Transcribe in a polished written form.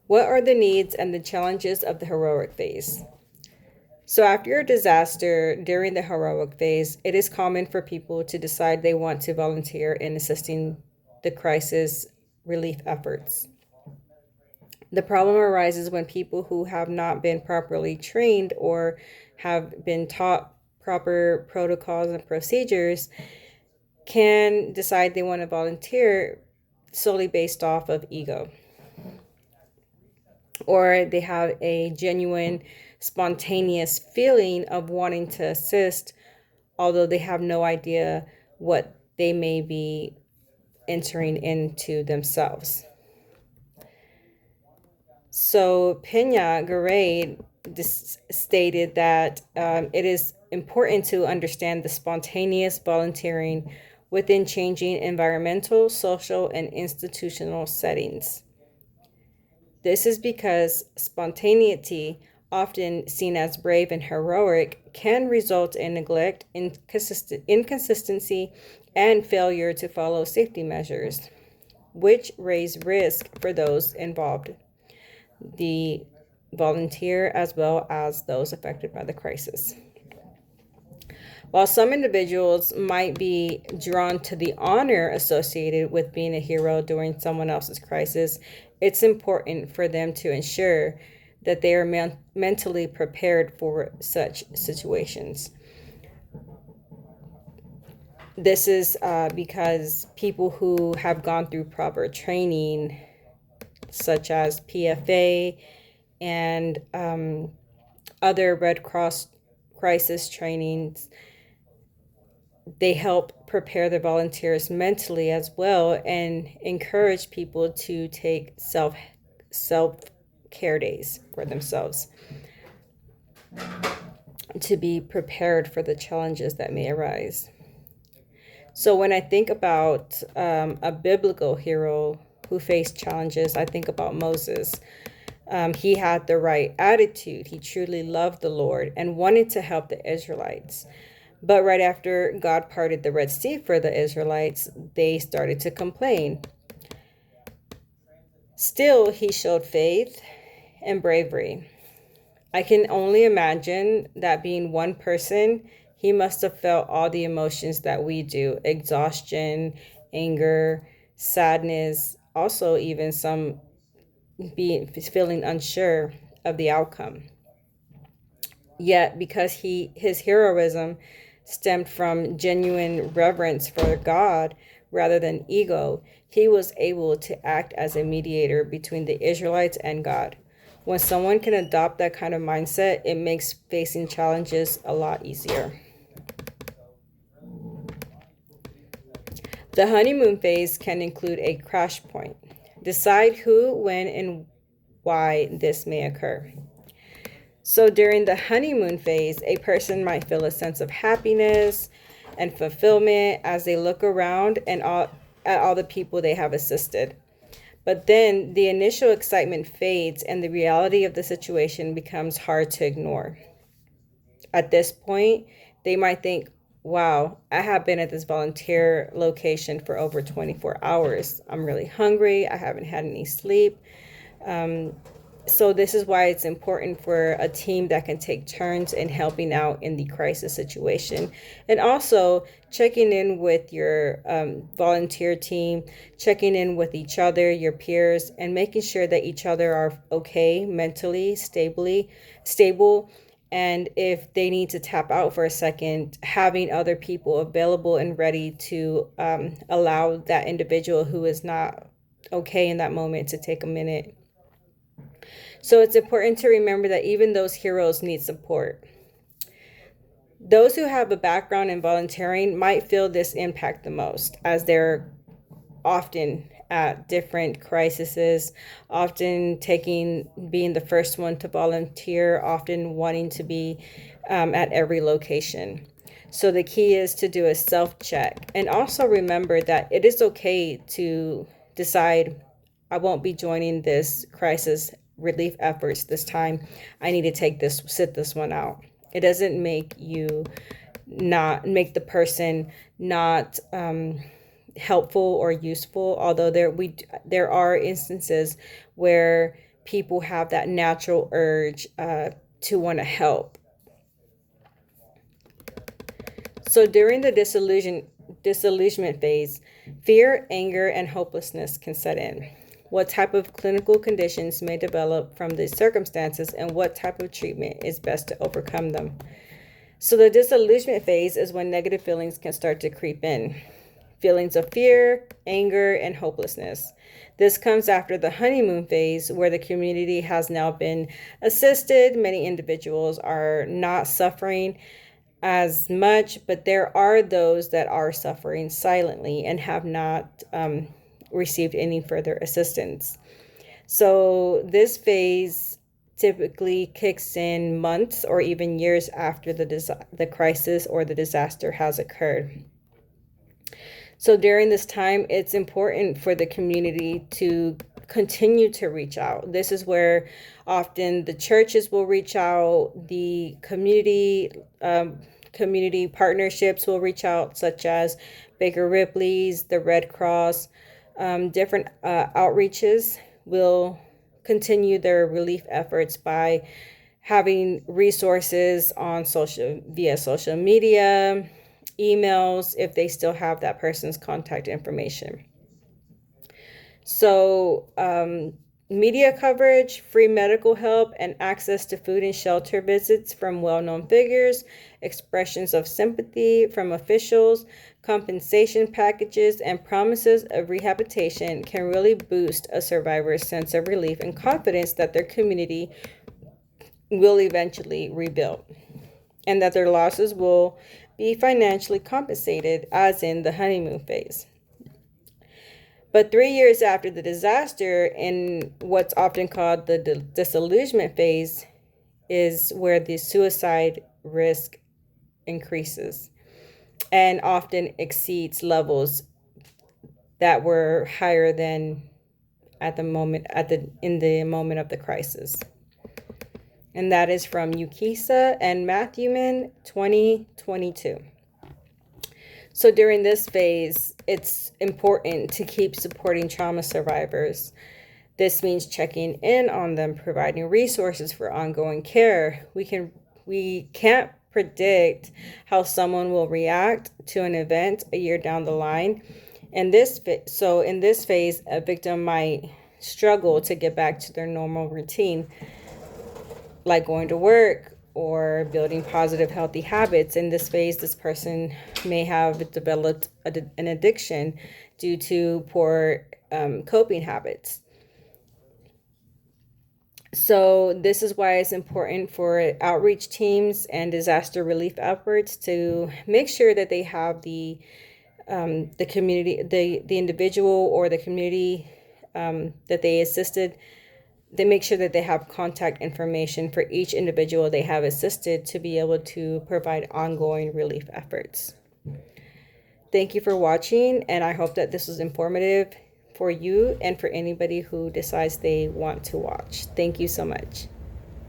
What are the needs and the challenges of the heroic phase? So, after a disaster during the heroic phase, it is common for people to decide they want to volunteer in assisting the crisis relief efforts. The problem arises when people who have not been properly trained or have been taught proper protocols and procedures can decide they want to volunteer solely based off of ego, or they have a genuine, spontaneous feeling of wanting to assist, although they have no idea what they may be entering into themselves. So Pena Garay stated that it is important to understand the spontaneous volunteering within changing environmental, social, and institutional settings. This is because spontaneity, often seen as brave and heroic, can result in neglect, inconsistency, and failure to follow safety measures, which raise risk for those involved, the volunteer as well as those affected by the crisis. While some individuals might be drawn to the honor associated with being a hero during someone else's crisis, it's important for them to ensure that they are mentally prepared for such situations. This is because people who have gone through proper training, such as PFA and other Red Cross crisis trainings, they help prepare the volunteers mentally as well and encourage people to take self care days for themselves to be prepared for the challenges that may arise. So when I think about a biblical hero who faced challenges, I think about Moses. He had the right attitude. He truly loved the Lord and wanted to help the Israelites. But right after God parted the Red Sea for the Israelites, they started to complain. Still, he showed faith and bravery. I can only imagine that being one person, he must have felt all the emotions that we do: exhaustion, anger, sadness, also, even some being feeling unsure of the outcome. Yet, because his heroism stemmed from genuine reverence for God rather than ego, he was able to act as a mediator between the Israelites and God. When someone can adopt that kind of mindset, it makes facing challenges a lot easier. The honeymoon phase can include a crash point. Decide who, when, and why this may occur. So during the honeymoon phase, a person might feel a sense of happiness and fulfillment as they look around at all the people they have assisted. But then the initial excitement fades and the reality of the situation becomes hard to ignore. At this point, they might think, wow, I have been at this volunteer location for over 24 hours. I'm really hungry. I haven't had any sleep. So this is why it's important for a team that can take turns in helping out in the crisis situation, and also checking in with your volunteer team, checking in with each other, your peers, and making sure that each other are okay mentally, stable. And if they need to tap out for a second, having other people available and ready to allow that individual who is not okay in that moment to take a minute. So it's important to remember that even those heroes need support. Those who have a background in volunteering might feel this impact the most, as they're often at different crises, often being the first one to volunteer, often wanting to be at every location. So the key is to do a self-check, and also remember that it is okay to decide, I won't be joining this crisis relief efforts this time. I need to sit this one out. It doesn't make the person not helpful or useful. Although there are instances where people have that natural urge to want to help. So during the disillusionment phase, fear, anger, and hopelessness can set in. What type of clinical conditions may develop from these circumstances, and what type of treatment is best to overcome them? So the disillusionment phase is when negative feelings can start to creep in. Feelings of fear, anger, and hopelessness. This comes after the honeymoon phase, where the community has now been assisted. Many individuals are not suffering as much, but there are those that are suffering silently and have not received any further assistance. So this phase typically kicks in months or even years after the crisis or the disaster has occurred. So during this time, it's important for the community to continue to reach out. This is where often the churches will reach out, the community partnerships will reach out, such as Baker Ripley's, the Red Cross, different outreaches will continue their relief efforts by having resources on via social media, emails, if they still have that person's contact information. So media coverage, free medical help, and access to food and shelter visits from well-known figures, expressions of sympathy from officials, compensation packages, and promises of rehabilitation can really boost a survivor's sense of relief and confidence that their community will eventually rebuild, and that their losses will be financially compensated, as in the honeymoon phase. But 3 years after the disaster, in what's often called the disillusionment phase, is where the suicide risk increases and often exceeds levels that were higher than in the moment of the crisis. And that is from Ukisa and Matthewman, 2022. So during this phase, it's important to keep supporting trauma survivors. This means checking in on them, providing resources for ongoing care. We can't predict how someone will react to an event a year down the line. In this phase, a victim might struggle to get back to their normal routine, like going to work or building positive, healthy habits. In this phase, this person may have developed an addiction due to poor coping habits. So this is why it's important for outreach teams and disaster relief efforts to make sure that they have the community, the individual or the community that they assisted. They make sure that they have contact information for each individual they have assisted to be able to provide ongoing relief efforts. Thank you for watching, and I hope that this was informative for you and for anybody who decides they want to watch. Thank you so much.